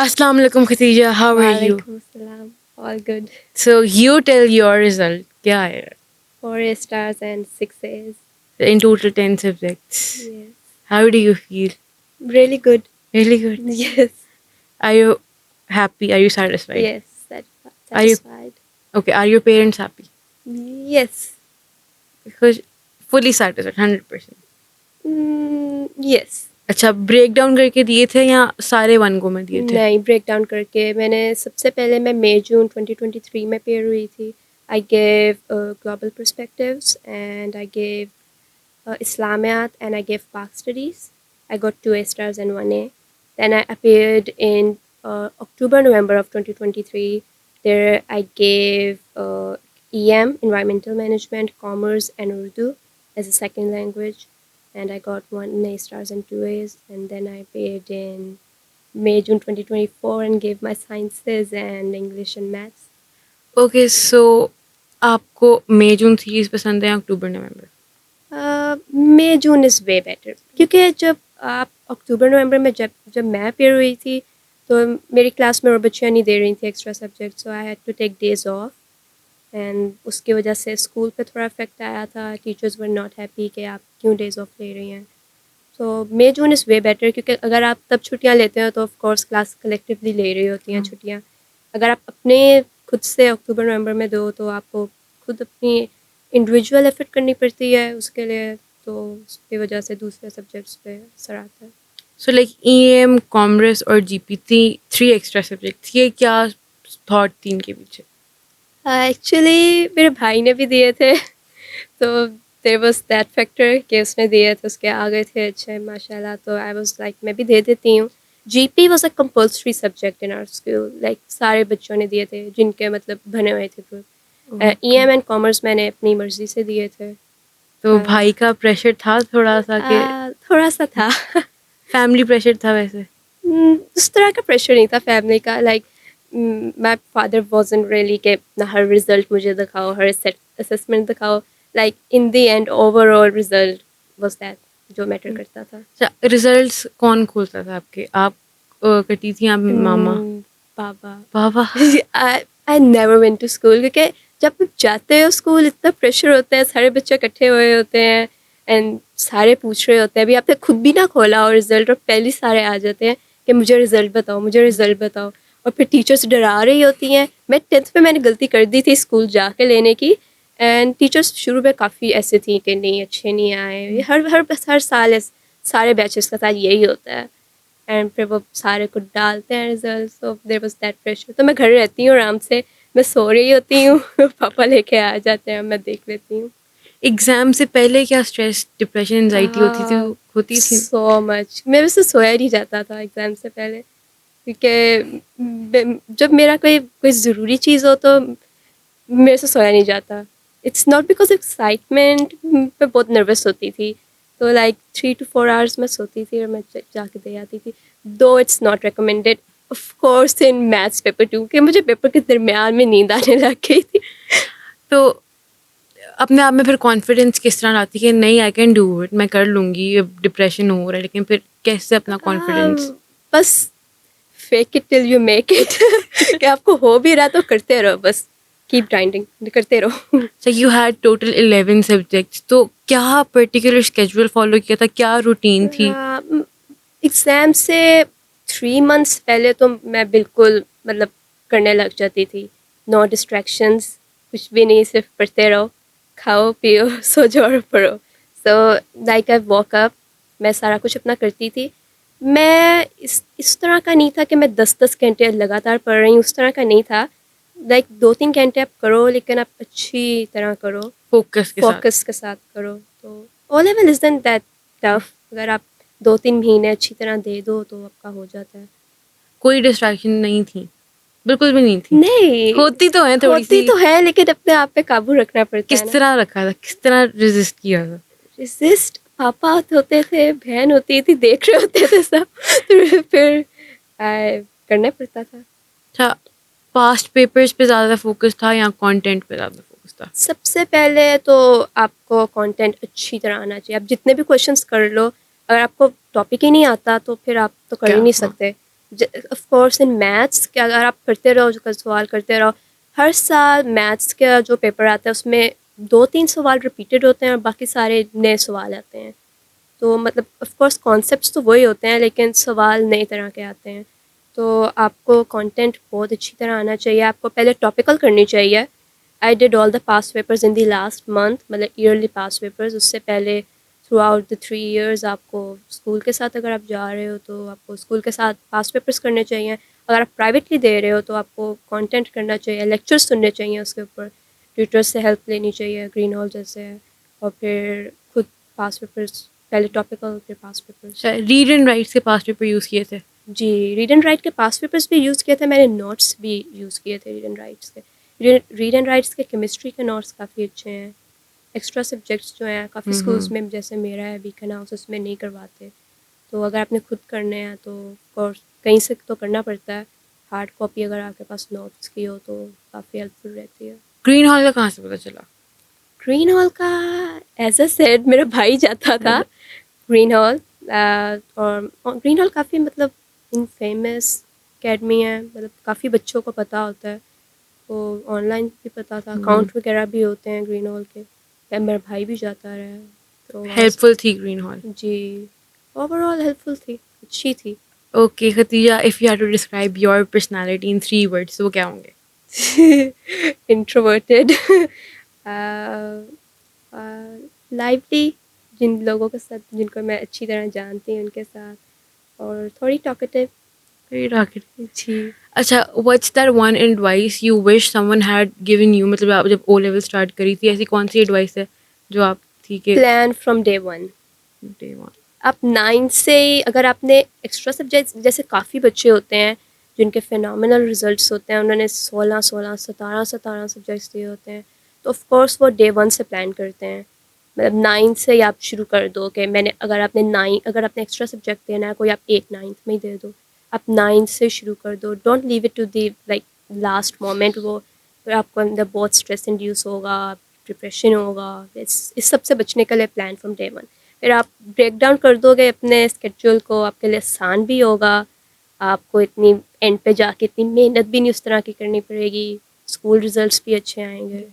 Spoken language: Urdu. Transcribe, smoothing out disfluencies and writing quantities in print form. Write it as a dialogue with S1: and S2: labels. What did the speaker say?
S1: Assalamu alaikum Khatija, how are you?
S2: Walaikum salam. All good.
S1: So you tell your result. کیا ہے
S2: 4 stars and 6 A's.
S1: in total 10 subjects?
S2: Yes.
S1: How do you feel?
S2: Really good.
S1: Really good.
S2: Yes.
S1: Are you happy? Are you satisfied?
S2: Yes.
S1: Are you
S2: Satisfied.
S1: okay? Are your parents happy?
S2: Yes.
S1: Because fully satisfied 100%.
S2: Yes.
S1: اچھا بریک ڈاؤن کر کے دیے تھے یا سارے ون گو میں دیے تھے؟
S2: نہیں بریک ڈاؤن کر کے میں نے سب سے پہلے میں مئی جون 2023 میں پیئر ہوئی تھی. I gave global perspectives and I gave Islamiat and I gave Pak studies. I got 2 A stars and 1 A. Then I appeared in October, November of 2023. There I gave EM, Environmental Management, Commerce and Urdu as a second language. And I got 1 A stars and 2 A's. And then I appeared in May, June 2024 and gave my sciences and English and maths.
S1: Okay so آپ کو مئی جون سیریز پسند ہے یا اکتوبر نومبر؟
S2: مئی جون از وے بیٹر کیونکہ جب آپ اکتوبر نومبر میں جب میں اپیئر ہوئی تھی تو میری کلاس میں اور بچیاں نہیں دے رہی تھیں extra subject. So I had to take days off and اس کی وجہ سے اسکول پہ تھوڑا افیکٹ آیا تھا. ٹیچرز ور ناٹ ہیپی کہ آپ کیوں ڈیز آف لے رہی ہیں. سو مئی جون از وے بیٹر کیونکہ اگر آپ تب چھٹیاں لیتے ہیں تو آف کورس کلاس کلیکٹیولی لے رہی ہوتی ہیں چھٹیاں. اگر آپ اپنے خود سے اکتوبر نومبر میں دو تو آپ کو خود اپنی انڈیویجول ایفرٹ کرنی پڑتی ہے اس کے لیے, تو اس کی وجہ سے دوسرے سبجیکٹس پہ اثر آتا ہے.
S1: So like E M commerce اور G P three extra subjects, یہ کیا تھاٹ تھی ان کے پیچھے؟
S2: ایکچولی میرے بھائی نے بھی دیے تھے تو دیر واز دیٹ فیکٹر کہ اس نے دیے تھے, اس کے آ گئے تھے اچھے ماشاء اللہ. تو آئی واز لائک میں بھی دے دیتی ہوں. G P was a compulsory subject in our school, like سارے بچوں نے دیے تھے جن کے مطلب بنے ہوئے تھے group. E M and commerce میں نے اپنی مرضی سے دیے تھے.
S1: تو بھائی کا پریشر تھا تھوڑا سا کہ
S2: تھوڑا سا تھا.
S1: فیملی پریشر تھا ویسے؟
S2: اس طرح کا پریشر نہیں تھا فیملی کا. لائک مائی فادر وازن ریئلی کہ ہر رزلٹ مجھے دکھاؤ, ہر اسسمنٹ دکھاؤ. Like in the end over all result was that جو میٹر کرتا تھا.
S1: اچھا ریزلٹس کون کھولتا تھا آپ کے؟ آپ کرتی تھیں آپ ماما
S2: بابا.
S1: بابا؟
S2: I never went to school کیونکہ جب جاتے ہو اسکول اتنا پریشر ہوتا ہے, سارے بچے اکٹھے ہوئے ہوتے ہیں اینڈ سارے پوچھ رہے ہوتے ہیں. ابھی آپ نے خود بھی نہ کھولا ہو رزلٹ اور پہلے سارے آ جاتے ہیں کہ مجھے رزلٹ بتاؤ, مجھے رزلٹ بتاؤ. اور پھر ٹیچرس ڈرا رہی ہوتی ہیں. میں 10th میں نے غلطی کر دی تھی اسکول جا کے لینے کی, اینڈ ٹیچرس شروع میں کافی ایسے تھیں کہ نہیں اچھے نہیں آئے. ہر سال سارے بیچز کا ساتھ یہی ہوتا ہے. اینڈ پھر وہ سارے کو ڈالتے ہیں result. So there was that pressure. تو میں گھر رہتی ہوں آرام سے, میں سو رہی ہوتی ہوں, پاپا لے کے آ جاتے ہیں, میں دیکھ لیتی ہوں.
S1: ایگزام سے پہلے کیا اسٹریس ڈپریشن انزائٹی ہوتی تھی؟
S2: سو مچ. میرے سے سویا نہیں جاتا تھا ایگزام سے پہلے, کیونکہ جب میرا کوئی ضروری چیز ہو تو میرے سے سویا نہیں جاتا. اٹس ناٹ بیکاز ایکسائٹمنٹ, میں بہت نروس ہوتی تھی. تو لائک 3 to 4 hours میں سوتی تھی اور میں جا کے دے آتی تھی. دو it's not recommended of course in maths paper 2 کہ مجھے پیپر کے درمیان میں نیند آنے لگ گئی تھی.
S1: تو اپنے آپ میں پھر کانفیڈینس کس طرح لاتی کہ نہیں آئی کین ڈو اٹ, میں کر لوں گی, ڈپریشن ہو رہا ہے لیکن پھر کیسے اپنا کانفیڈینس؟
S2: بس fake it till you make it کہ آپ کو ہو بھی رہا تو کرتے رہو, بس کیپ گرائنڈنگ کرتے رہو.
S1: So you had total 11 subjects, تو کیا پرٹیکولر اسکیجول فالو کیا تھا, کیا روٹین تھی؟
S2: ایگزام سے 3 months پہلے تو میں بالکل مطلب کرنے لگ جاتی تھی. نو ڈسٹریکشنز, کچھ بھی نہیں, صرف پڑھتے رہو, کھاؤ پیو سو جاؤ اور پڑھو. سو لائک آئی واک اپ, میں سارا کچھ اپنا کرتی تھی. میں اس طرح کا نہیں تھا کہ میں 10 گھنٹے لگاتار پڑھ رہی ہوں, اس طرح کا نہیں تھا. لائک 2-3 گھنٹے آپ کرو لیکن آپ اچھی طرح کرو, فوکس کے ساتھ کرو. تو O level is then that tough. اگر آپ 2-3 مہینے اچھی طرح دے دو تو آپ کا ہو جاتا ہے.
S1: کوئی ڈسٹریکشن نہیں تھی؟ بالکل بھی نہیں تھی؟
S2: نہیں
S1: ہوتی تو ہے تھوڑی سی.
S2: ہوتی تو ہے لیکن اپنے آپ پہ قابو رکھنا پڑتا ہے.
S1: کس طرح رکھا تھا, کس طرح ریزسٹ کیا تھا؟
S2: ریزسٹ پاپا ہوتے تھے, بہن ہوتی تھی, دیکھ رہے ہوتے تھے سب, پھر کرنا پڑتا تھا.
S1: اچھا, پاسٹ پیپرز پہ زیادہ فوکس تھا یا کانٹینٹ پہ زیادہ فوکس تھا؟
S2: سب سے پہلے تو آپ کو کانٹینٹ اچھی طرح آنا چاہیے. آپ جتنے بھی کویشچنس کر لو, اگر آپ کو ٹاپک ہی نہیں آتا تو پھر آپ تو کر ہی نہیں سکتے. آف کورس ان میتھس کہ اگر آپ کرتے رہو جو سوال کرتے رہو، ہر سال میتھس کا جو پیپر آتا ہے اس میں 2-3 سوال ریپیٹیڈ ہوتے ہیں اور باقی سارے نئے سوال آتے ہیں. تو مطلب آف کورس کانسیپٹس تو وہی ہوتے ہیں لیکن سوال نئی طرح کے آتے ہیں. تو آپ کو کانٹینٹ بہت اچھی طرح آنا چاہیے. آپ کو پہلے ٹاپیکل کرنی چاہیے. I did all the pass papers in the last month, مطلب ایئرلی پاس پیپرز. اس سے پہلے تھرو آؤٹ دا 3 ایئرز آپ کو اسکول کے ساتھ اگر آپ جا رہے ہو تو آپ کو اسکول کے ساتھ پاس پیپرز کرنے چاہیے. اگر آپ پرائیویٹلی دے رہے ہو تو آپ کو کانٹینٹ کرنا چاہیے، لیکچرز سننے چاہیے اس کے اوپر، ٹیوٹرز سے ہیلپ لینی چاہیے، گرین ہال جیسے، اور پھر خود پاس پیپرز پہلے ٹاپیکل پھر پاس پیپرز.
S1: ریڈ اینڈ رائٹس کے پاس پیپر یوز کیے تھے؟
S2: جی ریڈ اینڈ رائٹ کے پاس پیپرز بھی یوز کیے تھے میں نے، نوٹس بھی یوز کیے تھے ریڈ اینڈ رائٹس کے. ریڈ اینڈ رائٹس کے کیمسٹری کے نوٹس کافی اچھے ہیں. ایکسٹرا سبجیکٹس جو ہیں کافی اسکولس میں جیسے میرا ہے بیکن ہاؤس اس میں نہیں کرواتے. تو اگر آپ نے خود کرنے ہیں تو کورس کہیں سے تو کرنا پڑتا ہے. ہارڈ کاپی اگر آپ کے پاس نوٹس کی ہو تو کافی ہیلپ فل رہتی ہے.
S1: گرین ہال کا کہاں سے پتہ چلا؟
S2: گرین ہال کا ایز اے سیڈ میرا بھائی جاتا تھا گرین ہال. اور گرین ہال کافی مطلب ان فیمس اکیڈمی ہے، مطلب کافی بچوں کو پتہ ہوتا ہے. وہ آن لائن بھی پتہ تھا، اکاؤنٹ وغیرہ بھی ہوتے ہیں گرین ہال کے. میرا بھائی بھی جاتا رہا ہے تو
S1: ہیلپ فل تھی گرین ہال؟
S2: جی اوور آل ہیلپ فل تھی، اچھی تھی.
S1: Okay Khatija, if you had to describe your personality in 3 words وہ کیا ہوں گے؟
S2: انٹروورٹیڈ، لائولی جن لوگوں کے ساتھ جن کو میں اچھی طرح جانتی ہوں ان کے ساتھ، اور تھوڑی ٹاکیٹیو. جی
S1: اچھا، what's that one advice you wish some one had given you? مطلب آپ جب او لیول اسٹارٹ کری تھی ایسی کون سی ایڈوائس ہے جو آپ تھی کہ
S2: plan from day one.
S1: day one؟
S2: آپ 9 سے اگر آپ نے ایکسٹرا سبجیکٹس، جیسے کافی بچے ہوتے ہیں جن کے فینامنل ریزلٹس ہوتے ہیں، انہوں نے 17 سبجیکٹس دیے ہوتے ہیں، تو آف کورس وہ ڈے 1 سے پلان کرتے ہیں. مطلب 9 سے ہی آپ شروع کر دو کہ میں نے اگر آپ نے ایکسٹرا سبجیکٹ دینا ہے کوئی، آپ 8-9 میں ہی دے دو. آپ 9 سے شروع کر دو. Don't leave it to the like last moment. وہ پھر آپ کو اندر بہت اسٹریس انڈیوس ہوگا، ڈپریشن ہوگا. اس سب سے بچنے کے لیے پلان فرام ڈے 1. پھر آپ بریک ڈاؤن کر دو گے اپنے اسکیڈول کو، آپ کے لیے آسان بھی ہوگا. آپ کو اتنی اینڈ پہ جا کے اتنی محنت بھی نہیں اس طرح کی کرنی پڑے گی. اسکول ریزلٹس بھی اچھے آئیں گے.